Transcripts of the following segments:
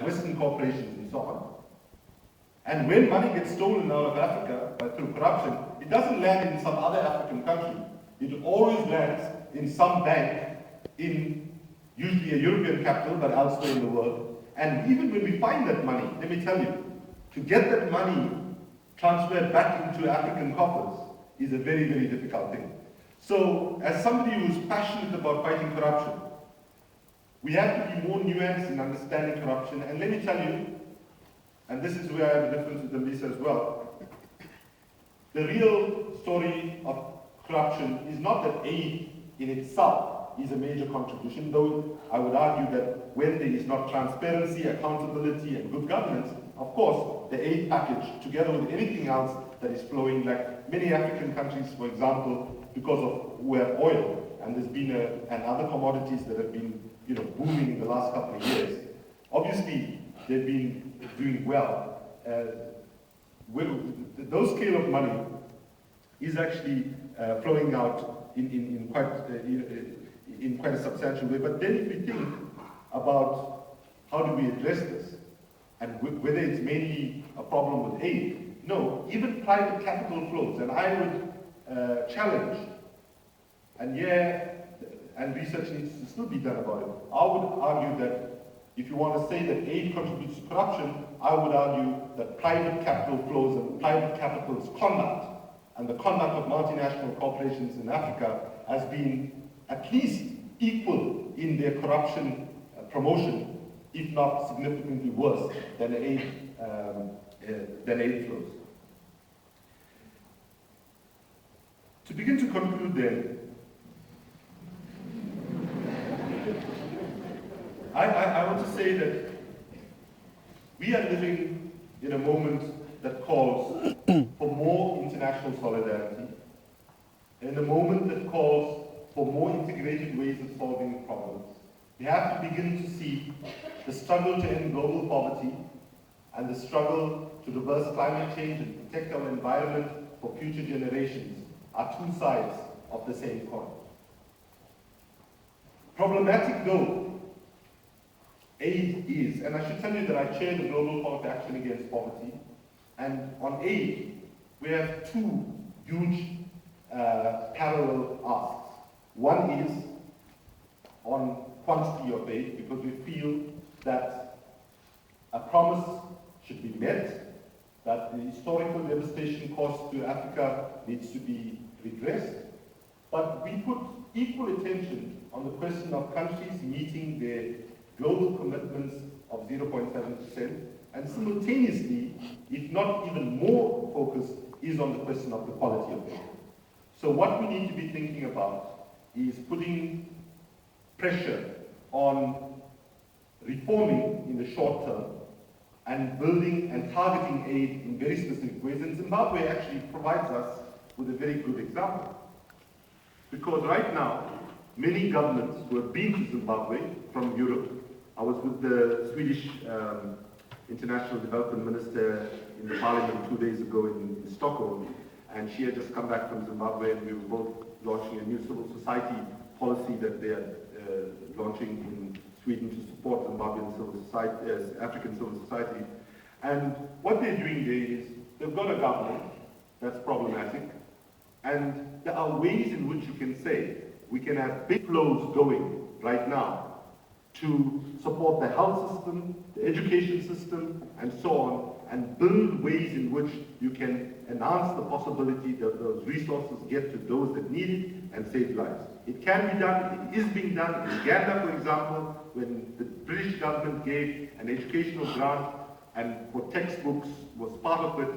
Western corporations and so on. And when money gets stolen out of Africa through corruption, it doesn't land in some other African country. It always lands in some bank in usually a European capital, but elsewhere in the world. And even when we find that money, let me tell you, to get that money transferred back into African coffers is a very, very difficult thing. So, as somebody who's passionate about fighting corruption, we have to be more nuanced in understanding corruption. And let me tell you, and this is where I have a difference with Lisa as well, the real story of corruption is not that aid in itself is a major contribution, though I would argue that when there is not transparency, accountability, and good governance, of course, the aid package, together with anything else that is flowing, like many African countries, for example, because of we have oil, and there's been and other commodities that have been booming in the last couple of years. Obviously, they've been doing well. Those scale of money is actually flowing out in quite a substantial way. But then if we think about how do we address this, and whether it's mainly a problem with aid, no, even private capital flows, and I would challenge, and research needs to still be done about it. I would argue that if you want to say that aid contributes to corruption, I would argue that private capital flows and private capital's conduct and the conduct of multinational corporations in Africa has been at least equal in their corruption promotion, if not significantly worse than aid flows. To begin to conclude then, I want to say that we are living in a moment that calls for more international solidarity, in a moment that calls for more integrated ways of solving problems. We have to begin to see the struggle to end global poverty and the struggle to reverse climate change and protect our environment for future generations are two sides of the same coin. Problematic though aid is, and I should tell you that I chair the Global Call to Action Against Poverty, and on aid, we have two huge parallel asks. One is on quantity of aid, because we feel that a promise should be met, that the historical devastation caused to Africa needs to be redressed, but we put equal attention on the question of countries meeting their global commitments of 0.7%, and simultaneously, if not even more focus, is on the question of the quality of aid. So what we need to be thinking about is putting pressure on reforming in the short term and building and targeting aid in very specific ways. And Zimbabwe actually provides us with a very good example. Because right now, many governments who have been to Zimbabwe from Europe, I was with the Swedish International Development Minister in the Parliament 2 days ago in Stockholm, and she had just come back from Zimbabwe, and we were both launching a new civil society policy that they are launching in Sweden to support Zimbabwean civil society, African civil society. And what they're doing there is they've got a government that's problematic, and there are ways in which you can say we can have big flows going right now to support the health system, the education system, and so on, and build ways in which you can enhance the possibility that those resources get to those that need it and save lives. It can be done, it is being done. In Uganda, for example, when the British government gave an educational grant and for textbooks was part of it,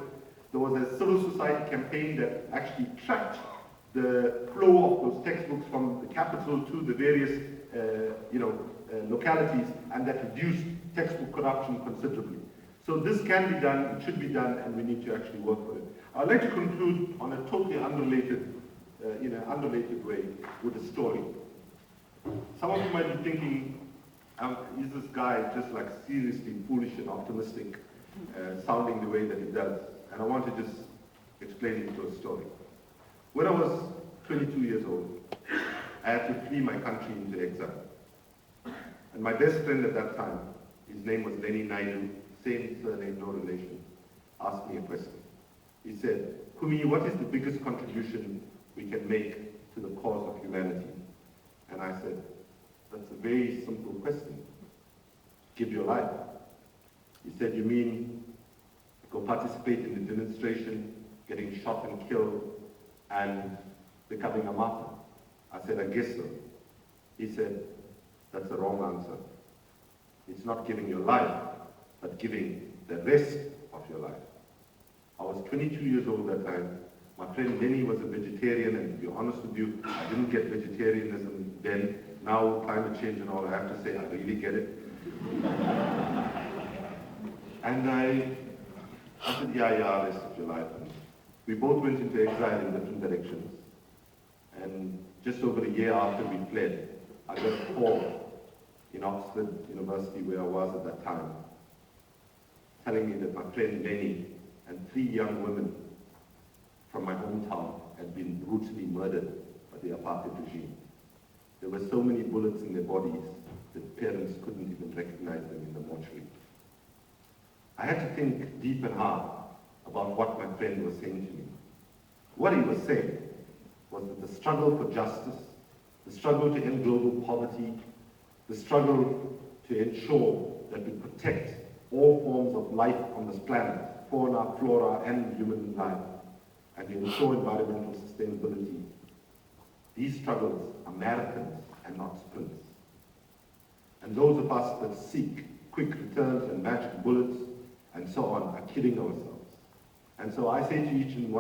there was a civil society campaign that actually tracked the flow of those textbooks from the capital to the various localities, and that reduced textbook corruption considerably. So this can be done, it should be done, and we need to actually work for it. I'd like to conclude on a totally unrelated, in an unrelated way, with a story. Some of you might be thinking, is this guy just like seriously foolish and optimistic, sounding the way that he does? And I want to just explain it through a story. When I was 22 years old, I had to flee my country into exile. And my best friend at that time his name was Naidoo, same surname, no relation, asked me a question. He said, Kumi, what is the biggest contribution we can make to the cause of humanity? And I said, that's a very simple question. Give your life. He said, you mean go participate in the demonstration, getting shot and killed, and becoming a martyr? I said, I guess so. He said, that's the wrong answer. It's not giving your life, but giving the rest of your life. I was 22 years old that time. My friend Lenny was a vegetarian, and to be honest with you, I didn't get vegetarianism then. Now, climate change and all, I have to say, I really get it. And I said, yeah, rest of your life. And we both went into exile in different directions. And just over a year after we fled, I got a call in Oxford University, where I was at that time, telling me that my friend Lenny and 3 young women from my hometown had been brutally murdered by the apartheid regime. There were so many bullets in their bodies that parents couldn't even recognize them in the mortuary. I had to think deep and hard about what my friend was saying to me. What he was saying was that the struggle for justice, the struggle to end global poverty, the struggle to ensure that we protect all forms of life on this planet, fauna, flora, and human life, and to ensure environmental sustainability. These struggles are marathons and not sprints. And those of us that seek quick returns and magic bullets and so on are kidding ourselves. And so I say to each and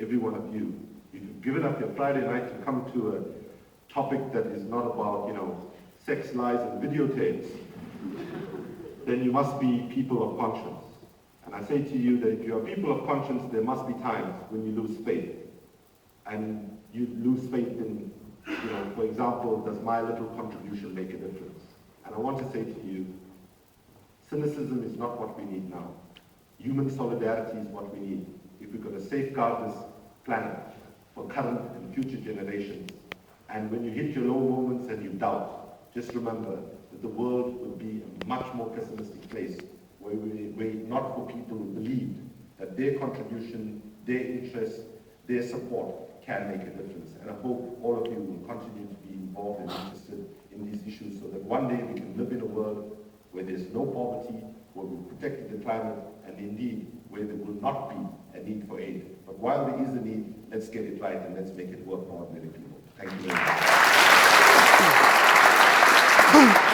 every one of you, if you've given up your Friday night to come to a topic that is not about, sex, lies, and videotapes, then you must be people of conscience. And I say to you that if you are people of conscience, there must be times when you lose faith. And you lose faith in, for example, does my little contribution make a difference? And I want to say to you, cynicism is not what we need now. Human solidarity is what we need if we're going to safeguard this planet for current and future generations. And when you hit your low moments and you doubt, just remember that the world will be a much more pessimistic place where we wait not for people who believe that their contribution, their interest, their support can make a difference. And I hope all of you will continue to be involved and interested in these issues so that one day we can live in a world where there's no poverty, where we've protected the climate, and indeed where there will not be a need for aid. But while there is a need, let's get it right and let's make it work for ordinary people. Thank you very much.